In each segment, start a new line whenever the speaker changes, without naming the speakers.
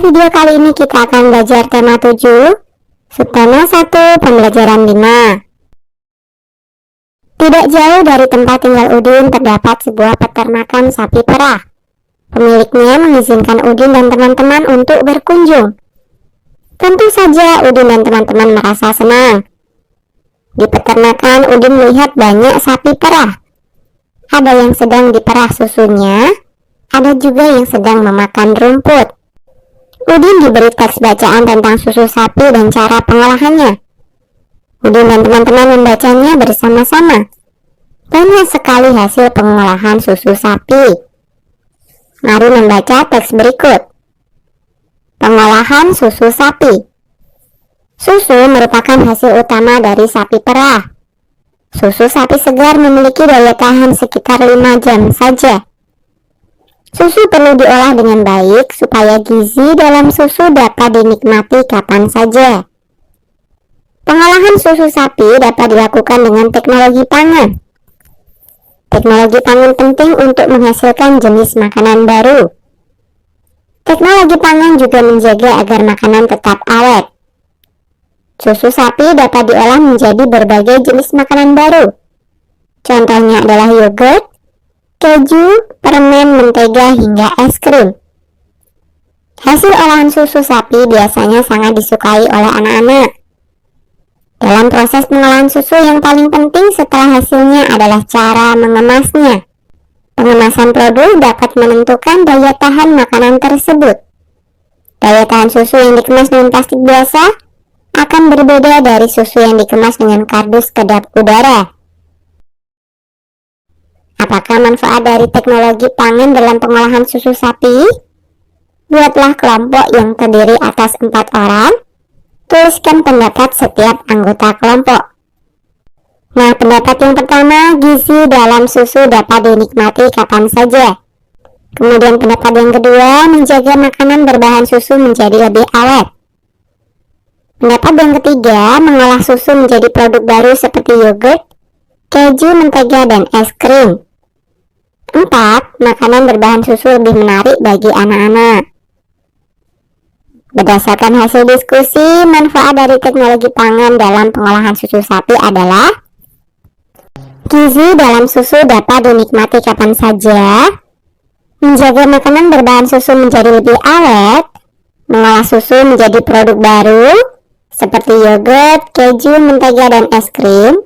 video kali ini kita akan belajar tema 7, subtema 1, pembelajaran 5. Tidak jauh dari tempat tinggal Udin terdapat sebuah peternakan sapi perah. Pemiliknya mengizinkan Udin dan teman-teman untuk berkunjung. Tentu saja Udin dan teman-teman merasa senang. Di peternakan Udin melihat banyak sapi perah. Ada yang sedang diperah susunya, ada juga yang sedang memakan rumput. Udin diberi teks bacaan tentang susu sapi dan cara pengolahannya. Udin dan teman-teman membacanya bersama-sama. Banyak sekali hasil pengolahan susu sapi. Mari membaca teks berikut. Pengolahan susu sapi. Susu merupakan hasil utama dari sapi perah. Susu sapi segar memiliki daya tahan sekitar 5 jam saja. Susu perlu diolah dengan baik supaya gizi dalam susu dapat dinikmati kapan saja. Pengolahan susu sapi dapat dilakukan dengan teknologi pangan. Teknologi pangan penting untuk menghasilkan jenis makanan baru. Teknologi pangan juga menjaga agar makanan tetap awet. Susu sapi dapat diolah menjadi berbagai jenis makanan baru. Contohnya adalah yogurt, keju, permen, mentega, hingga es krim. Hasil olahan susu sapi biasanya sangat disukai oleh anak-anak. Dalam proses pengolahan susu yang paling penting setelah hasilnya adalah cara mengemasnya. Pengemasan produk dapat menentukan daya tahan makanan tersebut. Daya tahan susu yang dikemas dengan plastik biasa akan berbeda dari susu yang dikemas dengan kardus kedap udara. Apakah manfaat dari teknologi pangan dalam pengolahan susu sapi? Buatlah kelompok yang terdiri atas 4 orang. Tuliskan pendapat setiap anggota kelompok. Nah, pendapat yang pertama, gizi dalam susu dapat dinikmati kapan saja. Kemudian pendapat yang kedua, menjaga makanan berbahan susu menjadi lebih awet. Pendapat yang ketiga, mengolah susu menjadi produk baru seperti yogurt, keju, mentega, dan es krim. 4. Makanan berbahan susu lebih menarik bagi anak-anak. Berdasarkan hasil diskusi, manfaat dari teknologi pangan dalam pengolahan susu sapi adalah gizi dalam susu dapat dinikmati kapan saja, menjaga makanan berbahan susu menjadi lebih awet, mengolah susu menjadi produk baru seperti yogurt, keju, mentega, dan es krim,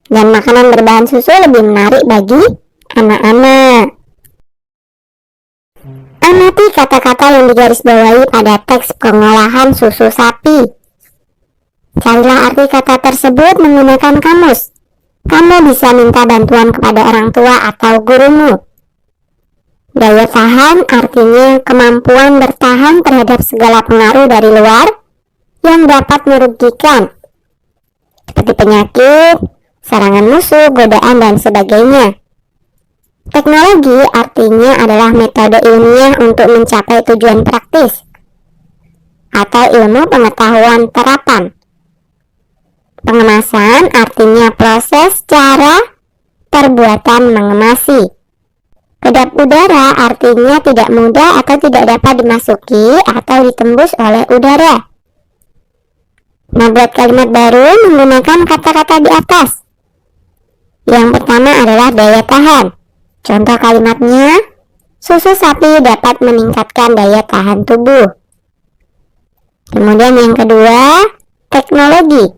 dan makanan berbahan susu lebih menarik bagi anak-anak. Amati kata-kata yang digarisbawahi pada teks pengolahan susu sapi. Carilah arti kata tersebut menggunakan kamus. Kamu bisa minta bantuan kepada orang tua atau gurumu. Daya tahan artinya kemampuan bertahan terhadap segala pengaruh dari luar yang dapat merugikan, seperti penyakit, serangan musuh, godaan, dan sebagainya. Teknologi artinya adalah metode ilmiah untuk mencapai tujuan praktis atau ilmu pengetahuan terapan. Pengemasan artinya proses, cara, perbuatan mengemasi. Kedap udara artinya tidak mudah atau tidak dapat dimasuki atau ditembus oleh udara. Membuat kalimat baru menggunakan kata-kata di atas. Yang pertama adalah daya tahan. Contoh kalimatnya, susu sapi dapat meningkatkan daya tahan tubuh. Kemudian yang kedua, teknologi.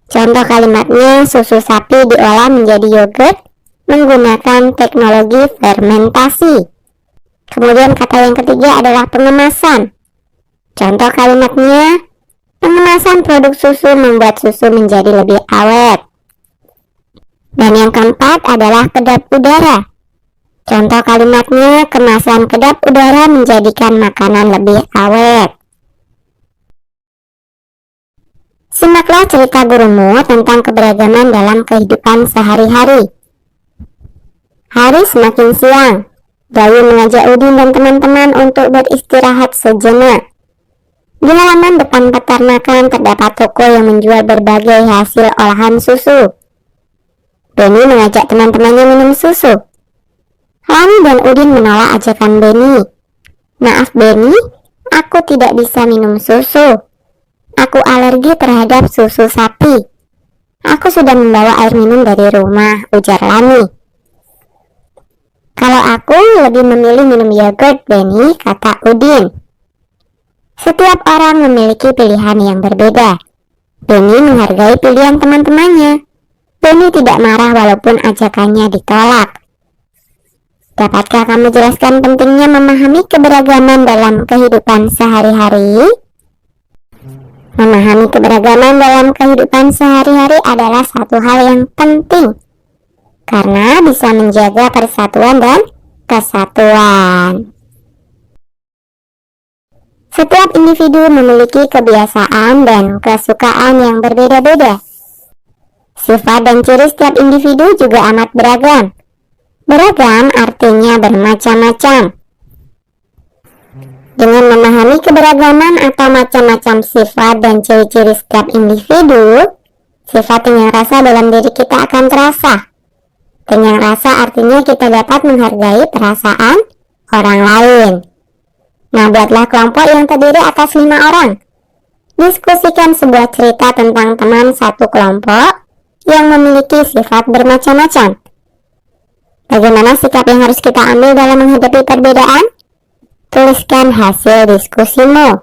Contoh kalimatnya, susu sapi diolah menjadi yogurt menggunakan teknologi fermentasi. Kemudian kata yang ketiga adalah pengemasan. Contoh kalimatnya, pengemasan produk susu membuat susu menjadi lebih awet. Dan yang keempat adalah kedap udara. Contoh kalimatnya, kemasan kedap udara menjadikan makanan lebih awet. Simaklah cerita gurumu tentang keberagaman dalam kehidupan sehari-hari. Hari semakin siang. Bayu mengajak Udin dan teman-teman untuk beristirahat sejenak. Di halaman depan peternakan terdapat toko yang menjual berbagai hasil olahan susu. Benny mengajak teman-temannya minum susu. Lani dan Udin menolak ajakan Benny. Maaf Benny, Aku tidak bisa minum susu. Aku alergi terhadap susu sapi. Aku sudah membawa air minum dari rumah, ujar Lani. Kalau aku lebih memilih minum yogurt, Benny, kata Udin. Setiap orang memiliki pilihan yang berbeda. Benny menghargai pilihan teman-temannya. Benny tidak marah walaupun ajakannya ditolak. Dapatkah kamu jelaskan pentingnya memahami keberagaman dalam kehidupan sehari-hari? Memahami keberagaman dalam kehidupan sehari-hari adalah satu hal yang penting, karena bisa menjaga persatuan dan kesatuan. Setiap individu memiliki kebiasaan dan kesukaan yang berbeda-beda. Sifat dan ciri setiap individu juga amat beragam. Beragam artinya bermacam-macam. Dengan memahami keberagaman atau macam-macam sifat dan ciri-ciri setiap individu, sifat tenyang rasa dalam diri kita akan terasa. Tenyang rasa artinya kita dapat menghargai perasaan orang lain. Nah, buatlah kelompok yang terdiri atas 5 orang. Diskusikan sebuah cerita tentang teman satu kelompok yang memiliki sifat bermacam-macam. Bagaimana sikap yang harus kita ambil dalam menghadapi perbedaan? Tuliskan hasil diskusimu.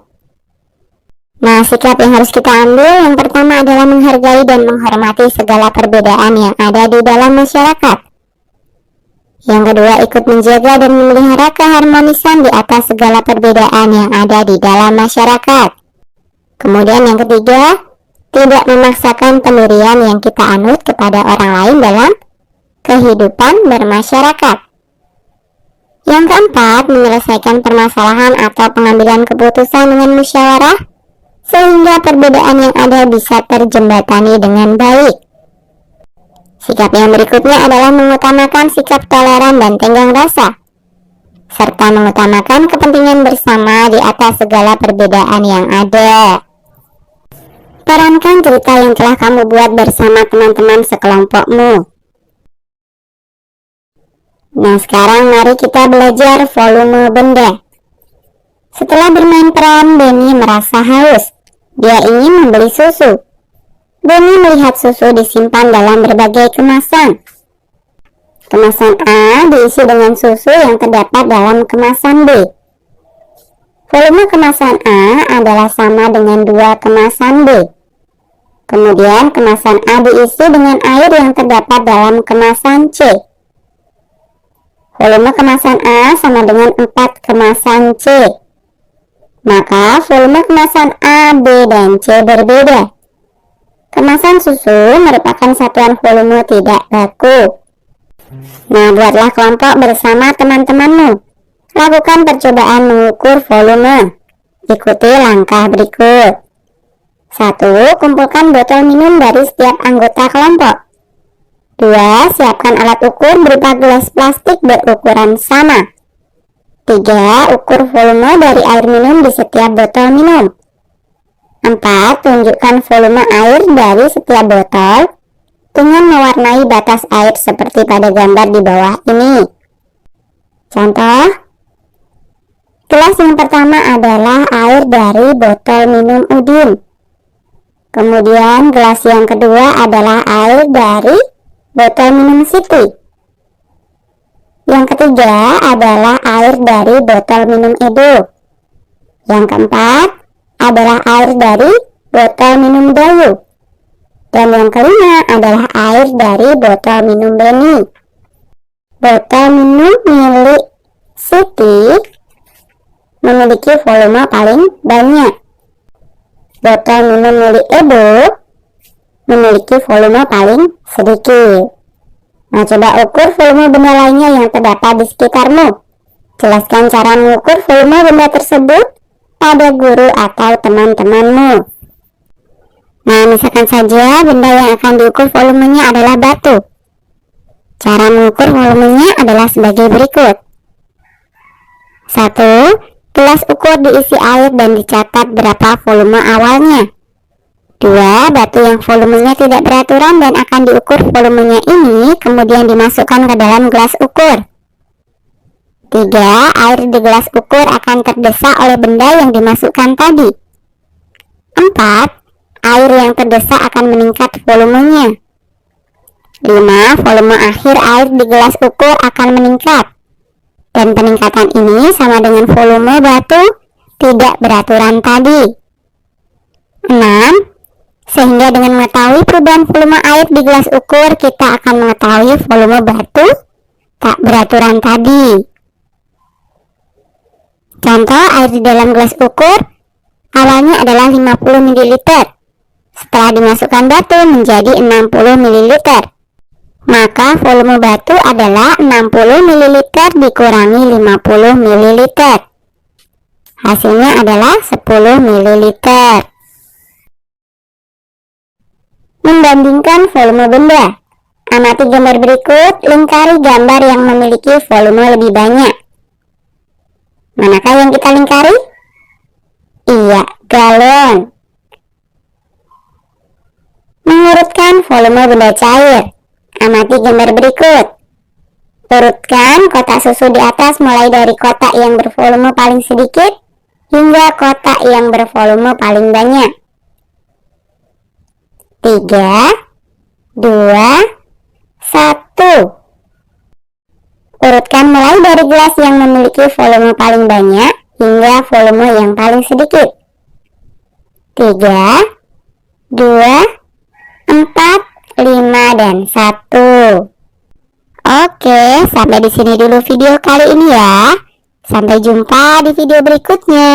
Nah, sikap yang harus kita ambil yang pertama adalah menghargai dan menghormati segala perbedaan yang ada di dalam masyarakat. Yang kedua, ikut menjaga dan memelihara keharmonisan di atas segala perbedaan yang ada di dalam masyarakat. Kemudian yang ketiga, tidak memaksakan pendirian yang kita anut kepada orang lain dalam kehidupan bermasyarakat. Yang keempat, menyelesaikan permasalahan atau pengambilan keputusan dengan musyawarah sehingga perbedaan yang ada bisa terjembatani dengan baik. Sikap yang berikutnya adalah mengutamakan sikap toleran dan tenggang rasa, serta mengutamakan kepentingan bersama di atas segala perbedaan yang ada. Perankan cerita yang telah kamu buat bersama teman-teman sekelompokmu. Nah, sekarang mari kita belajar volume benda. Setelah bermain peran, Benny merasa haus. Dia ingin membeli susu. Benny melihat susu disimpan dalam berbagai kemasan. Kemasan A diisi dengan susu yang terdapat dalam kemasan B. Volume kemasan A adalah sama dengan 2 kemasan B. Kemudian kemasan A diisi dengan air yang terdapat dalam kemasan C. Volume kemasan A sama dengan 4 kemasan C. Maka volume kemasan A, B, dan C berbeda. Kemasan susu merupakan satuan volume tidak baku. Nah, buatlah kelompok bersama teman-temanmu. Lakukan percobaan mengukur volume. Ikuti langkah berikut. 1. Kumpulkan botol minum dari setiap anggota kelompok. 2. Siapkan alat ukur berupa gelas plastik berukuran sama. 3. Ukur volume dari air minum di setiap botol minum. 4. Tunjukkan volume air dari setiap botol dengan mewarnai batas air seperti pada gambar di bawah ini. Contoh, gelas yang pertama adalah air dari botol minum Udin. Kemudian gelas yang kedua adalah air dari botol minum Siti. Yang ketiga adalah air dari botol minum Edo. Yang keempat adalah air dari botol minum Dayu. Dan yang kelima adalah air dari botol minum Benny. Botol minum milik Siti memiliki volume paling banyak. Botol minum milik Edo memiliki volume paling sedikit. Nah, coba ukur volume benda lainnya yang terdapat di sekitarmu. Jelaskan cara mengukur volume benda tersebut pada guru atau teman-temanmu. Nah, misalkan saja benda yang akan diukur volumenya adalah batu. Cara mengukur volumenya adalah sebagai berikut. 1. Gelas ukur diisi air dan dicatat berapa volume awalnya. 2. Batu yang volumenya tidak beraturan dan akan diukur volumenya ini kemudian dimasukkan ke dalam gelas ukur. 3. Air di gelas ukur akan terdesak oleh benda yang dimasukkan tadi. 4. Air yang terdesak akan meningkat volumenya. 5. Volume akhir air di gelas ukur akan meningkat. Dan peningkatan ini sama dengan volume batu tidak beraturan tadi. 6. Sehingga dengan mengetahui perubahan volume air di gelas ukur, kita akan mengetahui volume batu tak beraturan tadi. Contoh air di dalam gelas ukur awalnya adalah 50 ml. Setelah dimasukkan batu menjadi 60 ml. Maka volume batu adalah 60 ml dikurangi 50 ml. Hasilnya adalah 10 ml. Membandingkan volume benda. Amati gambar berikut, lingkari gambar yang memiliki volume lebih banyak. Manakah yang kita lingkari? Iya, galon. Mengurutkan volume benda cair. Amati gambar berikut. Urutkan kotak susu di atas mulai dari kotak yang bervolume paling sedikit hingga kotak yang bervolume paling banyak. 3, 2, 1. Urutkan mulai dari gelas yang memiliki volume paling banyak hingga volume yang paling sedikit. 3, 2, 4, 5, dan 1. Oke, sampai di sini dulu video kali ini ya. Sampai jumpa di video berikutnya.